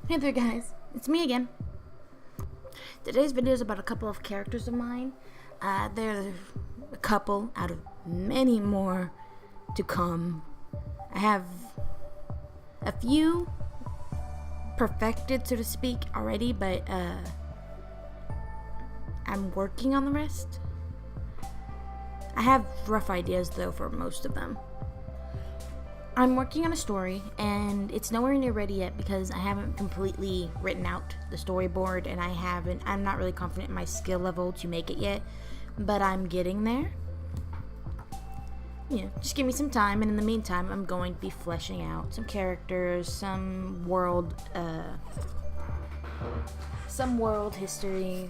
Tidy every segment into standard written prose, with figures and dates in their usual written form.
Hey there guys, it's me again. Today's video is about a couple of characters of mine. They're a couple out of many more to come. I have a few perfected, so to speak, already, but I'm working on the rest. I have rough ideas though for most of them. I'm working on a story, and it's nowhere near ready yet because I haven't completely written out the storyboard, and I'm not really confident in my skill level to make it yet, but I'm getting there. Just give me some time, and in the meantime, I'm going to be fleshing out some characters, some world history,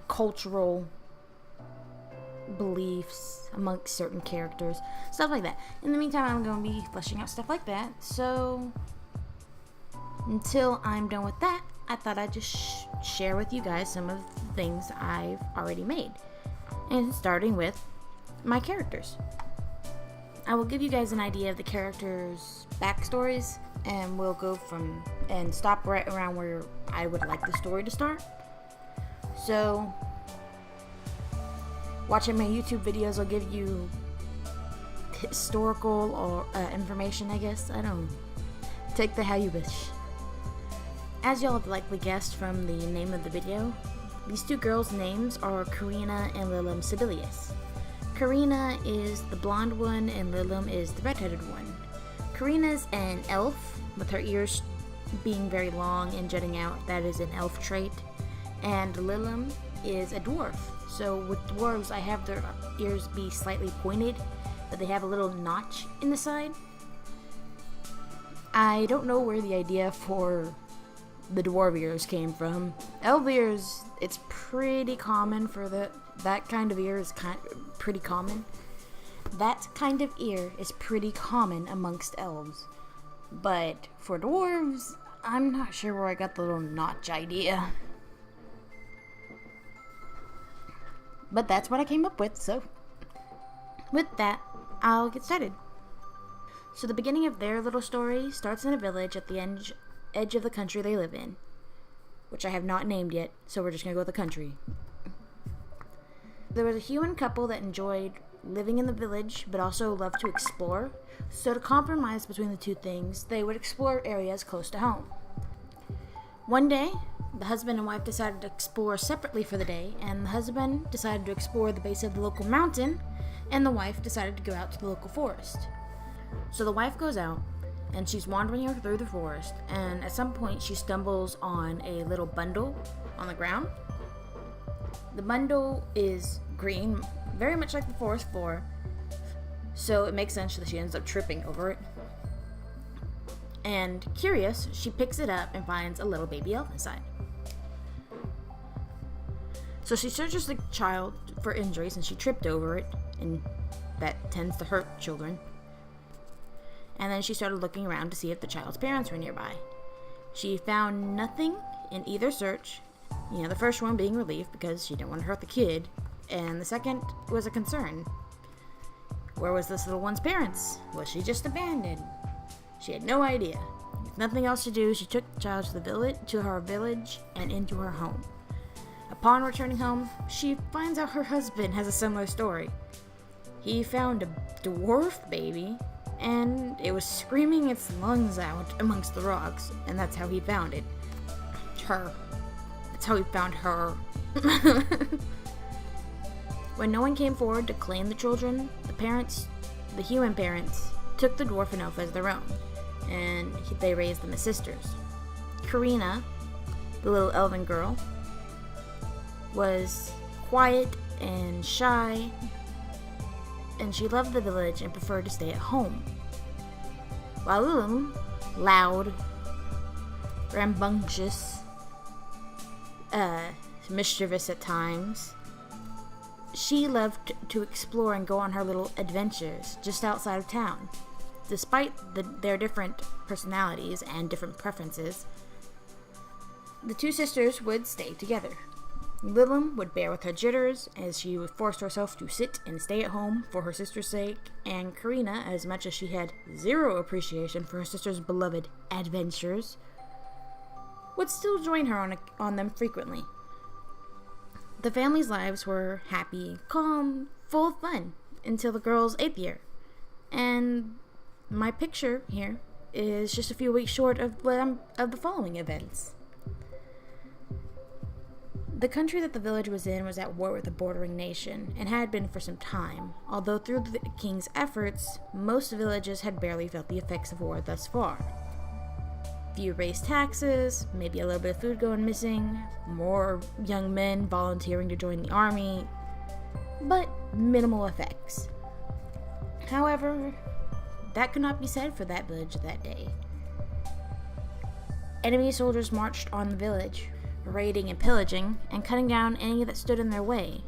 cultural beliefs amongst certain characters, stuff like that. In the meantime, I'm going to be fleshing out stuff like that. So until I'm done with that, I thought I'd just share with you guys some of the things I've already made, and starting with my characters. I will give you guys an idea of the characters' backstories, and we'll go from and stop right around where I would like the story to start. So watching my YouTube videos will give you historical or information, I guess. I don't know. Take that how you wish. As y'all have likely guessed from the name of the video, these two girls' names are Corina and Lilum Sibilious. Corina is the blonde one and Lillum is the redheaded one. Corina's an elf, with her ears being very long and jutting out. That is an elf trait. And Lillum is a dwarf. So with dwarves, I have their ears be slightly pointed, but they have a little notch in the side. I don't know where the idea for the dwarf ears came from. Elf ears, it's pretty common for that kind of ear is pretty common. That kind of ear is pretty common amongst elves. But for dwarves, I'm not sure where I got the little notch idea. But that's what I came up with, so with that, I'll get started. So the beginning of their little story starts in a village at the edge of the country they live in, which I have not named yet, so we're just going to go with the country. There was a human couple that enjoyed living in the village, but also loved to explore, so to compromise between the two things, they would explore areas close to home. One day, the husband and wife decided to explore separately for the day, and the husband decided to explore the base of the local mountain, and the wife decided to go out to the local forest. So the wife goes out, and she's wandering through the forest, and at some point she stumbles on a little bundle on the ground. The bundle is green, very much like the forest floor, so it makes sense that she ends up tripping over it. And curious, she picks it up and finds a little baby elf inside. So she searches the child for injuries, and she tripped over it, and that tends to hurt children. And then she started looking around to see if the child's parents were nearby. She found nothing in either search, the first one being relief because she didn't want to hurt the kid, and the second was a concern. Where was this little one's parents? Was she just abandoned? She had no idea. With nothing else to do, she took the child to her village and into her home. Upon returning home, she finds out her husband has a similar story. He found a dwarf baby, and it was screaming its lungs out amongst the rocks, and that's how he found it. That's how he found her. When no one came forward to claim the children, the human parents, took the dwarf and elf as their own, and they raised them as sisters. Corina, the little elven girl, was quiet and shy, and she loved the village and preferred to stay at home. While Lillum, loud, rambunctious, mischievous at times, she loved to explore and go on her little adventures just outside of town. Despite their different personalities and different preferences, the two sisters would stay together. Lilum would bear with her jitters as she forced herself to sit and stay at home for her sister's sake, and Corina, as much as she had zero appreciation for her sister's beloved adventures, would still join her on them frequently. The family's lives were happy, calm, full of fun until the girl's 8th year. And my picture here is just a few weeks short of the following events. The country that the village was in was at war with a bordering nation, and had been for some time, although through the king's efforts, most villages had barely felt the effects of war thus far. Few raised taxes, maybe a little bit of food going missing, more young men volunteering to join the army, but minimal effects. However, that could not be said for that village that day. Enemy soldiers marched on the village, raiding and pillaging, and cutting down any that stood in their way,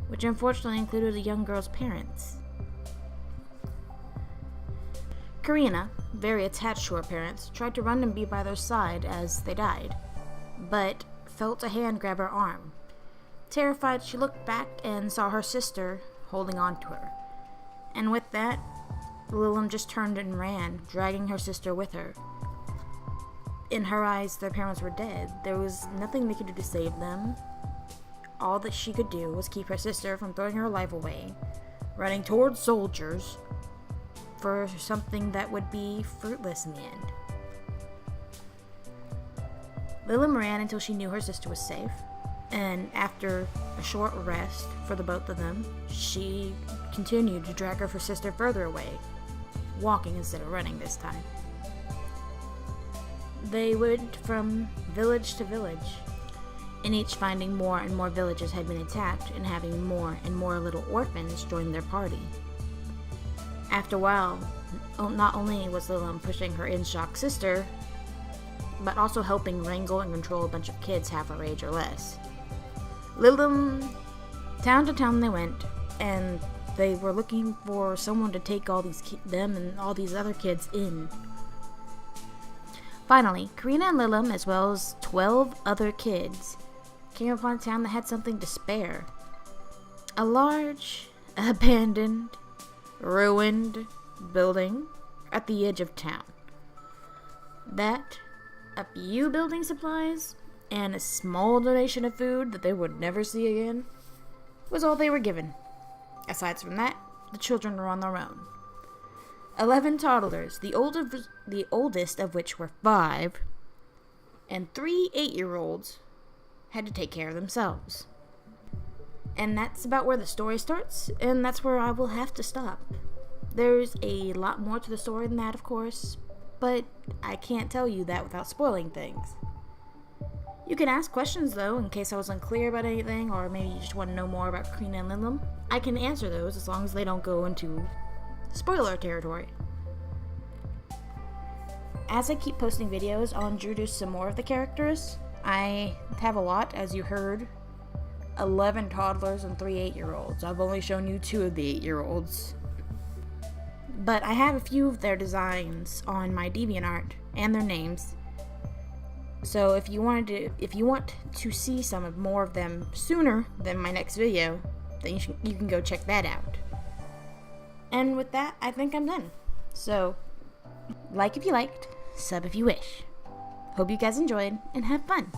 which unfortunately included the young girl's parents. Corina, very attached to her parents, tried to run and be by their side as they died, but felt a hand grab her arm. Terrified, she looked back and saw her sister holding on to her. And with that, Lillum just turned and ran, dragging her sister with her. In her eyes, their parents were dead. There was nothing they could do to save them. All that she could do was keep her sister from throwing her life away, running towards soldiers for something that would be fruitless in the end. Lillum ran until she knew her sister was safe, and after a short rest for the both of them, she continued to drag her sister further away, walking instead of running this time. They went from village to village, in each finding more and more villages had been attacked and having more and more little orphans join their party. After a while, not only was Lillum pushing her in-shock sister, but also helping wrangle and control a bunch of kids half her age or less. Lillum, town to town they went, and they were looking for someone to take all these them and all these other kids in. Finally, Corina and Lillum, as well as 12 other kids, came upon a town that had something to spare. A large, abandoned, ruined building at the edge of town. That, a few building supplies, and a small donation of food that they would never see again, was all they were given. Aside from that, the children were on their own. 11 toddlers, the oldest of which were 5, and 3 8-year-olds had to take care of themselves. And that's about where the story starts, and that's where I will have to stop. There's a lot more to the story than that, of course, but I can't tell you that without spoiling things. You can ask questions, though, in case I was unclear about anything, or maybe you just want to know more about Corina and Lillum. I can answer those as long as they don't go into spoiler territory. As I keep posting videos, I'll introduce some more of the characters. I have a lot, as you heard. 11 toddlers and 3 8-year-olds. I've only shown you 2 of the 8-year-olds. But I have a few of their designs on my Deviantart and their names. So if you want to see more of them sooner than my next video, then you can go check that out. And with that, I think I'm done. So, like if you liked, sub if you wish. Hope you guys enjoyed, and have fun.